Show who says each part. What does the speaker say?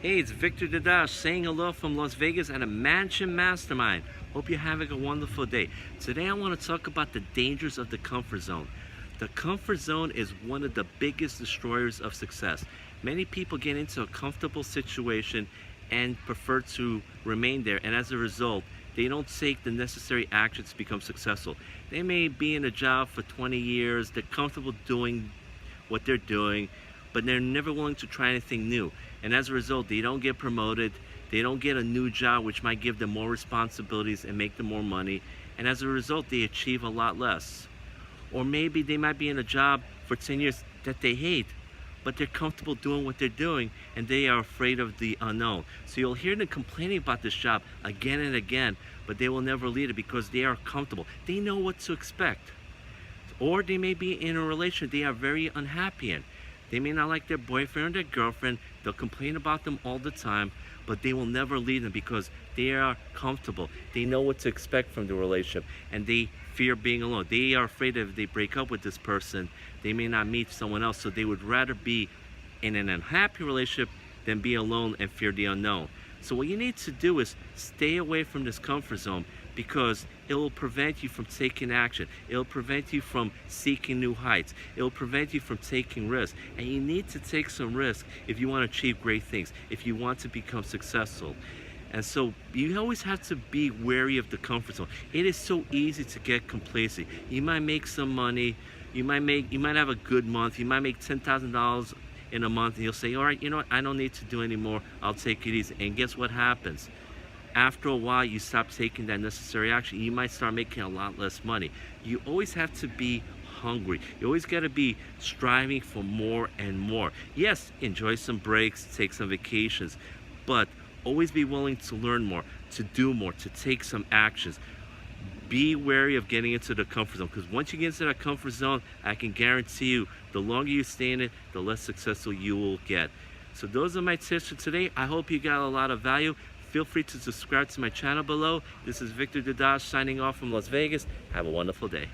Speaker 1: Hey, it's Victor Dadash saying hello from Las Vegas and a Mansion Mastermind. Hope you're having a wonderful day. Today I want to talk about the dangers of the comfort zone. The comfort zone is one of the biggest destroyers of success. Many people get into a comfortable situation and prefer to remain there, and as a result, they don't take the necessary actions to become successful. They may be in a job for 20 years, they're comfortable doing what they're doing, but they're never willing to try anything new. And as a result, they don't get promoted, they don't get a new job which might give them more responsibilities and make them more money, and as a result, they achieve a lot less. Or maybe they might be in a job for 10 years that they hate, but they're comfortable doing what they're doing and they are afraid of the unknown. So you'll hear them complaining about this job again and again, but they will never leave it because they are comfortable. They know what to expect. Or they may be in a relationship they are very unhappy in. They may not like their boyfriend or their girlfriend. They'll complain about them all the time, but they will never leave them because they are comfortable. They know what to expect from the relationship, and they fear being alone. They are afraid that if they break up with this person, they may not meet someone else, so they would rather be in an unhappy relationship than be alone and fear the unknown. So what you need to do is stay away from this comfort zone because it will prevent you from taking action. It will prevent you from seeking new heights. It will prevent you from taking risks. And you need to take some risks if you want to achieve great things, if you want to become successful. And so you always have to be wary of the comfort zone. It is so easy to get complacent. You might make some money, you might have a good month, you might make $10,000 in a month, and you'll say, all right, you know what, I don't need to do anymore, I'll take it easy. And guess what happens? After a while, you stop taking that necessary action. You might start making a lot less money. You always have to be hungry. You always got to be striving for more and more. Yes, enjoy some breaks, take some vacations, but always be willing to learn more, to do more, to take some actions. Be wary of getting into the comfort zone, because once you get into that comfort zone, I can guarantee you, the longer you stay in it, the less successful you will get. So those are my tips for today. I hope you got a lot of value. Feel free to subscribe to my channel below. This is Victor Dadash signing off from Las Vegas. Have a wonderful day.